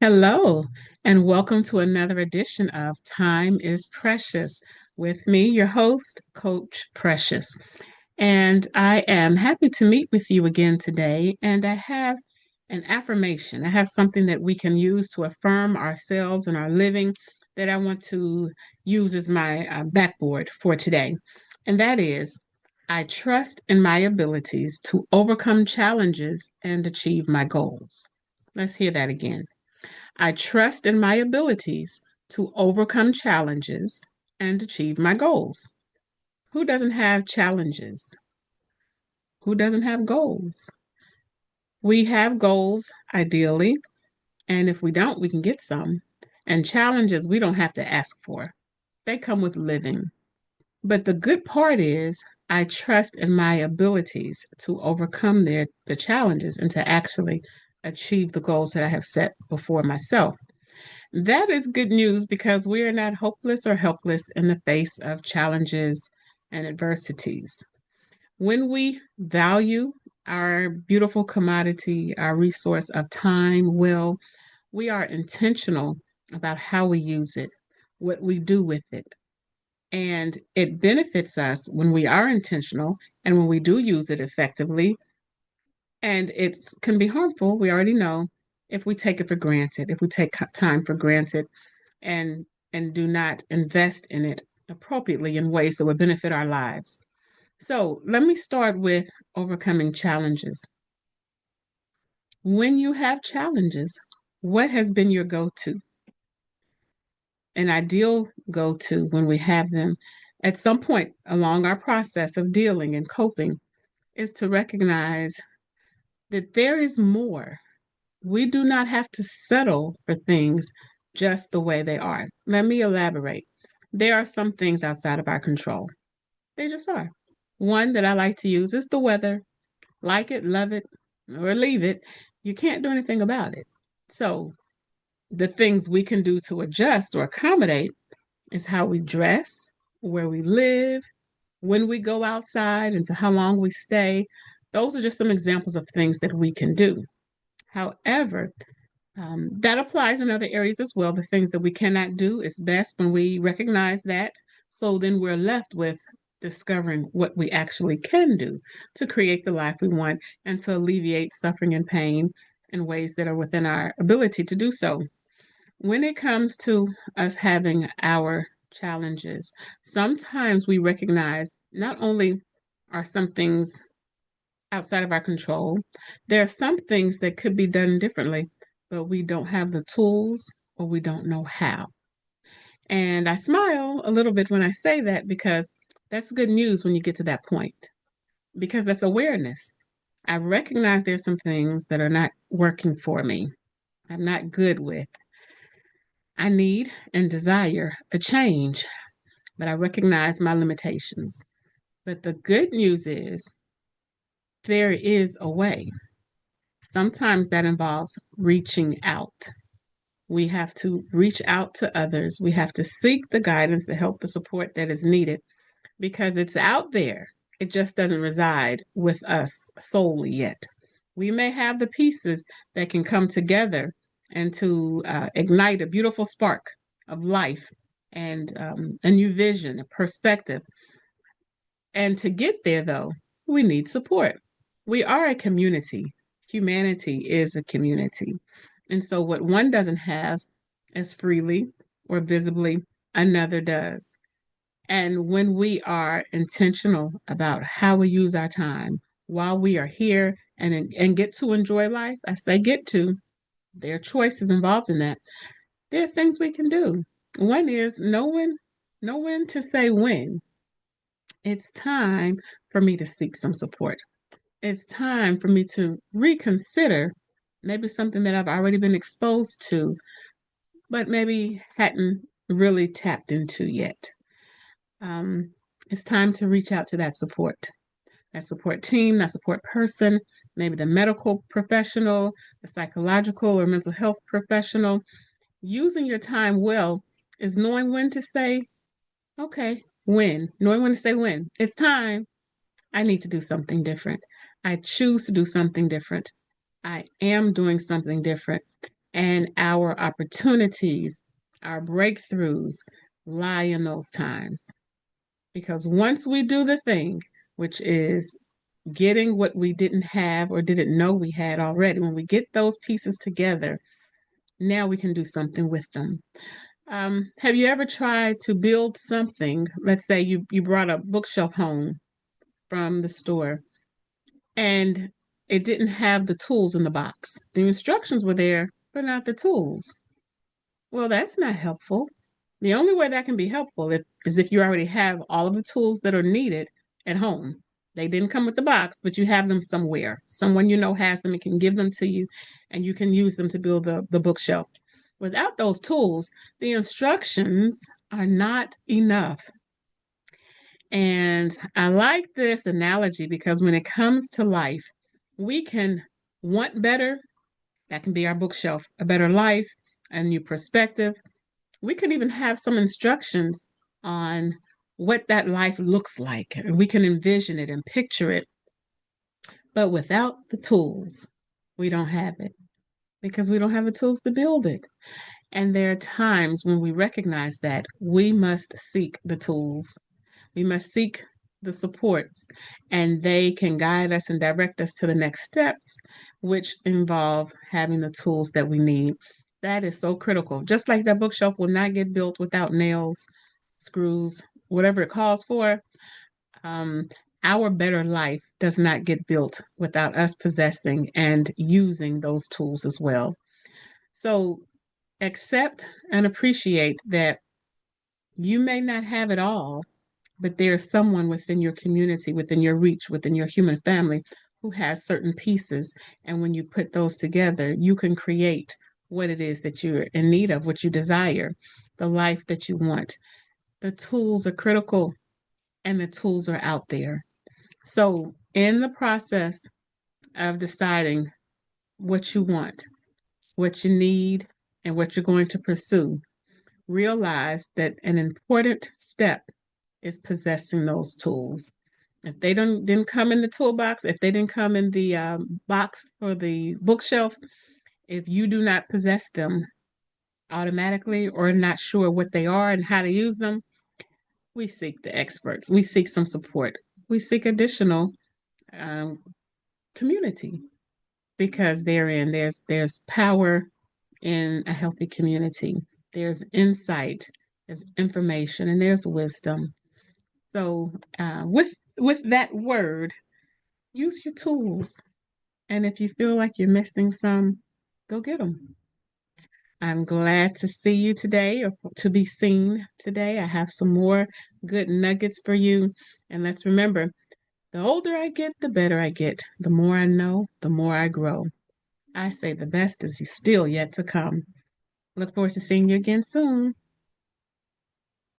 Hello, and welcome to another edition of Time is Precious with me, your host, Coach Precious. And I am happy to meet with you again today. And I have an affirmation. I have something that we can use to affirm ourselves and our living that I want to use as my backboard for today. And that is, I trust in my abilities to overcome challenges and achieve my goals. Let's hear that again. I trust in my abilities to overcome challenges and achieve my goals. Who doesn't have challenges? Who doesn't have goals? We have goals, ideally, and if we don't, we can get some. And challenges we don't have to ask for, they come with living. But the good part is, I trust in my abilities to overcome the challenges and to actually achieve the goals that I have set before myself. That is good news because we are not hopeless or helpless in the face of challenges and adversities. When we value our beautiful commodity, our resource of time, we are intentional about how we use it, what we do with it. And it benefits us when we are intentional and when we do use it effectively. And it can be harmful, we already know, if we take it for granted, if we take time for granted and do not invest in it appropriately in ways that would benefit our lives. So let me start with overcoming challenges. When you have challenges, what has been your go-to? An ideal go-to when we have them at some point along our process of dealing and coping is to recognize that there is more. We do not have to settle for things just the way they are. Let me elaborate. There are some things outside of our control. They just are. One that I like to use is the weather. Like it, love it, or leave it. You can't do anything about it. So, the things we can do to adjust or accommodate is how we dress, where we live, when we go outside, and to how long we stay. Those are just some examples of things that we can do. However, that applies in other areas as well. The things that we cannot do is best when we recognize that. So then we're left with discovering what we actually can do to create the life we want and to alleviate suffering and pain in ways that are within our ability to do so. When it comes to us having our challenges, sometimes we recognize not only are some things outside of our control. There are some things that could be done differently, but we don't have the tools or we don't know how. And I smile a little bit when I say that because that's good news when you get to that point, because that's awareness. I recognize there's some things that are not working for me, I'm not good with. I need and desire a change, but I recognize my limitations. But the good news is there is a way. Sometimes that involves reaching out. We have to reach out to others. We have to seek the guidance, the help, the support that is needed because it's out there. It just doesn't reside with us solely yet. We may have the pieces that can come together and to ignite a beautiful spark of life and a new vision, a perspective. And to get there, though, we need support. We are a community. Humanity is a community. And so, what one doesn't have as freely or visibly, another does. And when we are intentional about how we use our time while we are here and get to enjoy life, I say get to, there are choices involved in that. There are things we can do. One is know when to say when. It's time for me to seek some support. It's time for me to reconsider maybe something that I've already been exposed to, but maybe hadn't really tapped into yet. Um, it's time to reach out to that support team, that support person, maybe the medical professional, the psychological or mental health professional. Using your time well is knowing when to say, okay, knowing when to say when. It's time. I need to do something different. I choose to do something different. I am doing something different. And our opportunities, our breakthroughs lie in those times. Because once we do the thing, which is getting what we didn't have or didn't know we had already, when we get those pieces together, now we can do something with them. Have you ever tried to build something? Let's say you brought a bookshelf home from the store and it didn't have the tools in the box. The instructions were there, but not the tools. Well, that's not helpful. The only way that can be helpful is if you already have all of the tools that are needed at home. They didn't come with the box, but you have them somewhere. Someone you know has them and can give them to you, and you can use them to build the bookshelf. Without those tools, the instructions are not enough. And I like this analogy because when it comes to life, we can want better. That can be our bookshelf, a better life, a new perspective. We could even have some instructions on what that life looks like. And we can envision it and picture it. But without the tools, we don't have it because we don't have the tools to build it. And there are times when we recognize that we must seek the tools. We must seek the supports, and they can guide us and direct us to the next steps, which involve having the tools that we need. That is so critical. Just like that bookshelf will not get built without nails, screws, whatever it calls for. Um, our better life does not get built without us possessing and using those tools as well. So accept and appreciate that you may not have it all, but there's someone within your community, within your reach, within your human family who has certain pieces. And when you put those together, you can create what it is that you're in need of, what you desire, the life that you want. The tools are critical and the tools are out there. So, in the process of deciding what you want, what you need, and what you're going to pursue, realize that an important step is possessing those tools. If they don't didn't come in the toolbox, if they didn't come in the box or the bookshelf, if you do not possess them automatically or not sure what they are and how to use them, we seek the experts. We seek some support. We seek additional um, community because there's power in a healthy community. There's insight, there's information, and there's wisdom. So with that word, use your tools. And if you feel like you're missing some, go get them. I'm glad to see you today or to be seen today. I have some more good nuggets for you. And let's remember, the older I get, the better I get. The more I know, the more I grow. I say the best is still yet to come. Look forward to seeing you again soon.